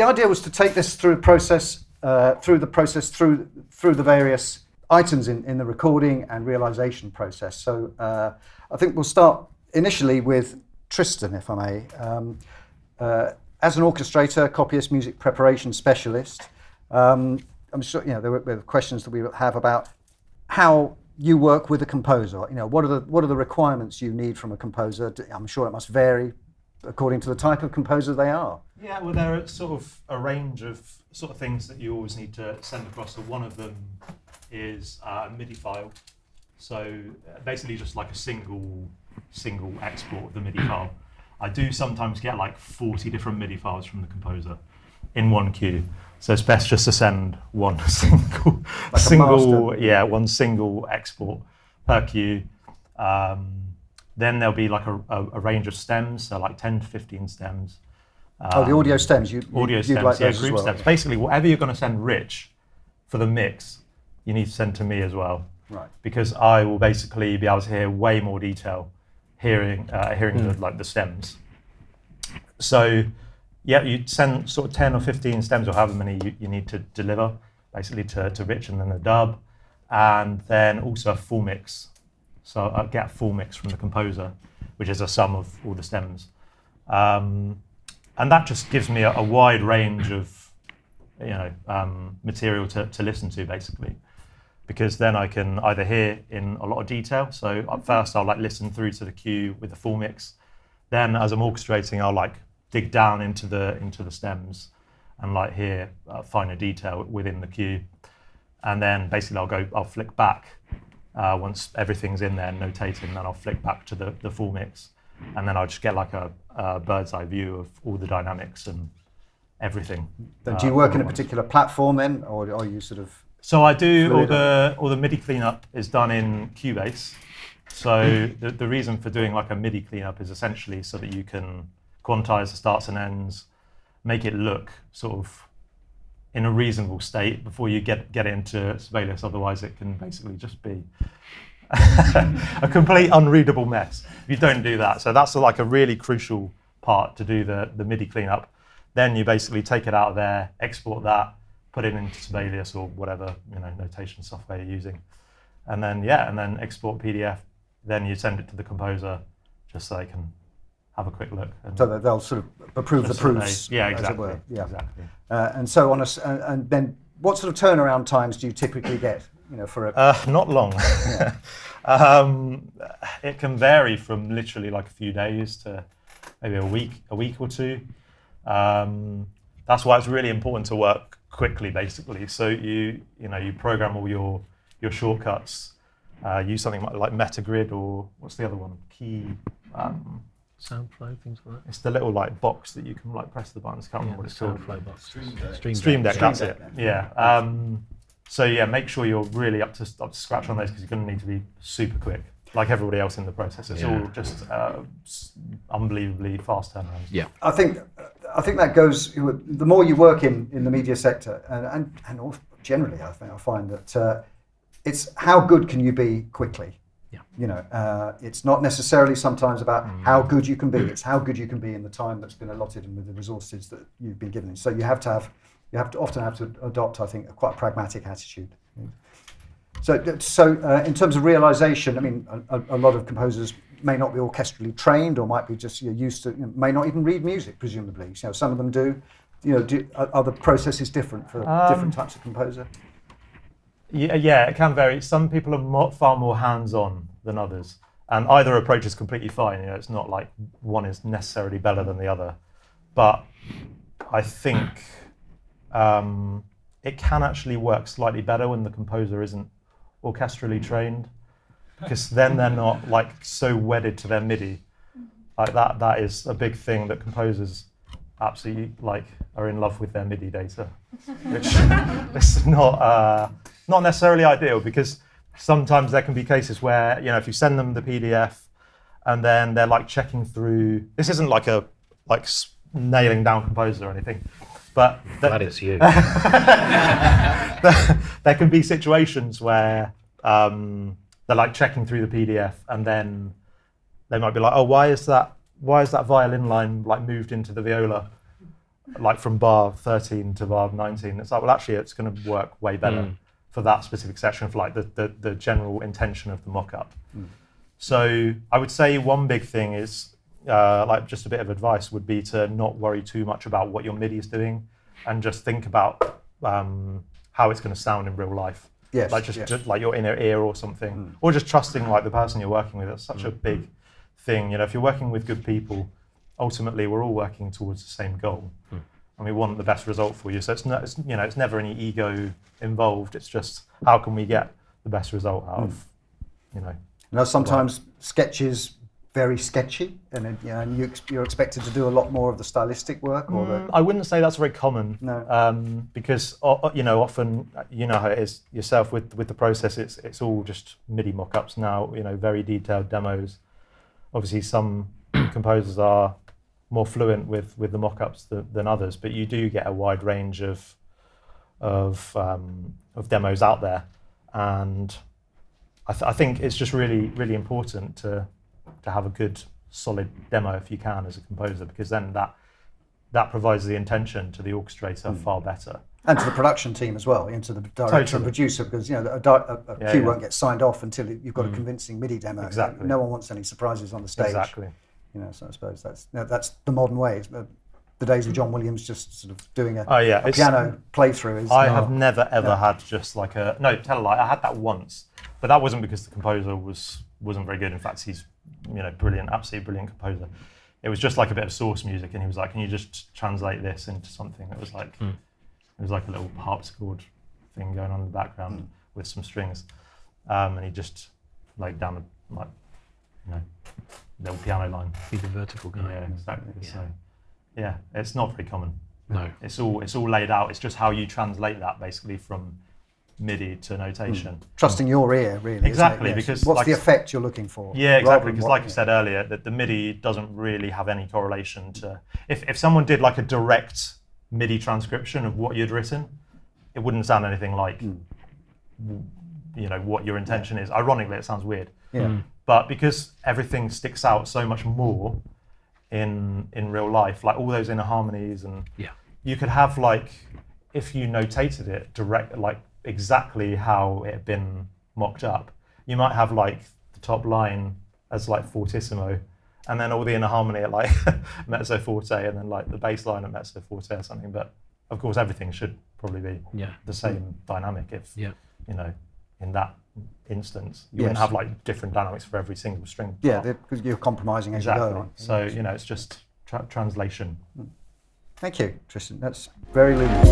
the idea was to take this through the various items in the recording and realization process. So I think we'll start initially with Tristan, if I may. As an orchestrator, copyist, music preparation specialist, I'm sure there were questions that we have about how you work with a composer. What are the requirements you need from a composer? I'm sure it must vary according to the type of composer they are. Yeah, well, there are sort of a range of sort of things that you always need to send across. So one of them is a MIDI file. So basically just like a single export of the MIDI file. I do sometimes get like 40 different MIDI files from the composer in one cue. So it's best just to send one single export per cue. Then there'll be like a range of stems, so like 10 to 15 stems. The audio stems, audio stems, like group as well. stems. Basically, whatever you're going to send Rich for the mix, you need to send to me as well. Right. Because I will basically be able to hear way more detail hearing the stems. So yeah, you send sort of 10 or 15 stems or however many you need to deliver, basically to Rich and then the dub, and then also a full mix. So I get a full mix from the composer, which is a sum of all the stems. And that just gives me a wide range of material to listen to, basically. Because then I can either hear in a lot of detail. So at first I'll listen through to the cue with the full mix. Then as I'm orchestrating, I'll dig down into the stems and hear finer detail within the cue. And then basically I'll flick back once everything's in there notating. Then I'll flick back to the full mix, and then I'll just get a bird's eye view of all the dynamics and everything. Do you work in a particular platform then, or are you sort of? So I do all the MIDI cleanup is done in Cubase. So the reason for doing a MIDI cleanup is essentially so that you can quantize the starts and ends, make it look sort of in a reasonable state before you get it into Sibelius. Otherwise, it can basically just be a complete unreadable mess if you don't do that. So that's a really crucial part to do the MIDI cleanup. Then you basically take it out of there, export that, put it into Sibelius or whatever notation software you're using, and then export PDF. Then you send it to the composer just so they can have a quick look. So that they'll sort of approve the proofs. Yeah, exactly. As it were. Yeah. Exactly. And so and then what sort of turnaround times do you typically get? For a not long. It can vary from literally a few days to maybe a week or two. That's why it's really important to work quickly, basically. So you program all your shortcuts. Use something like Metagrid, or what's the other one? Key. Soundflow, things like that. It's the little like box that you can like press the buttons. Can't remember what it's called. Soundflow box. Stream Deck. That's it. Yeah. So yeah, make sure you're really up to scratch on those, because you're going to need to be super quick, like everybody else in the process. It's all just unbelievably fast turnarounds. Yeah. I think that goes. The more you work in the media sector, and also generally, I find that it's how good can you be quickly. Yeah. It's not necessarily sometimes about how good you can be. It's how good you can be in the time that's been allotted and with the resources that you've been given. So you often have to adopt, I think, quite a pragmatic attitude. So in terms of realization, I mean, a lot of composers may not be orchestrally trained, or might be just used to, may not even read music, presumably. Some of them do. Are the processes different for different types of composer? Yeah, it can vary. Some people are far more hands-on than others, and either approach is completely fine. It's not like one is necessarily better than the other, but I think it can actually work slightly better when the composer isn't orchestrally trained, because then they're not so wedded to their MIDI. That is a big thing, that composers absolutely are in love with their MIDI data, which is not necessarily ideal, because sometimes there can be cases where if you send them the PDF and then they're checking through. This isn't a nailing down composer or anything, but that is you. There can be situations where they're checking through the PDF, and then they might be like, oh, why is that violin line moved into the viola? like from bar 13 to bar 19. It's like, well, actually, it's going to work way better for that specific section, for like the general intention of the mock-up. So I would say one big thing is, like just a bit of advice would be to not worry too much about what your MIDI is doing, and just think about how it's going to sound in real life. Yes, like just like your inner ear or something, or just trusting like the person you're working with. That's such a big thing. You know, if you're working with good people, ultimately we're all working towards the same goal, and we want the best result for you. So it's never any ego involved. It's just how can we get the best result out of, Now, sometimes sketches very sketchy, and you're expected to do a lot more of the stylistic work, or I wouldn't say that's very common. No. Because often how it is yourself with the process. It's all just MIDI mock-ups now. Very detailed demos. Obviously, some composers are more fluent with the mock-ups than others, but you do get a wide range of demos out there, and I think it's just really, really important to have a good, solid demo if you can as a composer, because then that provides the intention to the orchestrator far better. and to the production team as well, into the director and producer, because a cue won't get signed off until you've got a convincing MIDI demo. Exactly. No one wants any surprises on the stage. Exactly. So I suppose that's the modern way. The days of John Williams just sort of doing a it's piano playthrough. I have never ever had just like tell a lie. I had that once, but that wasn't because the composer wasn't very good. In fact, he's brilliant, absolutely brilliant composer. It was just like a bit of source music, and he was like, "Can you just translate this into something that was like it was like a little harpsichord thing going on in the background with some strings," and he just laid down little piano line. He's a vertical guy. Yeah, exactly. Yeah. So, yeah, it's not very common. No. It's all laid out. It's just how you translate that basically from MIDI to notation. Trusting your ear, really. Exactly, isn't it? Yes. because what's the effect you're looking for? Yeah, exactly. Because like you said earlier, that the MIDI doesn't really have any correlation to if someone did like a direct MIDI transcription of what you'd written, it wouldn't sound anything like what your intention is. Ironically, it sounds weird. Yeah. But because everything sticks out so much more in real life, like all those inner harmonies, and you could have like, if you notated it direct, like exactly how it had been mocked up, you might have like the top line as like fortissimo, and then all the inner harmony at like mezzo forte, and then like the bass line at mezzo forte or something. But of course, everything should probably be the same dynamic. If in that instance, you wouldn't have like different dynamics for every single string. Yeah, because you're compromising as you go. So it's just translation. Thank you, Tristan. That's very luminous.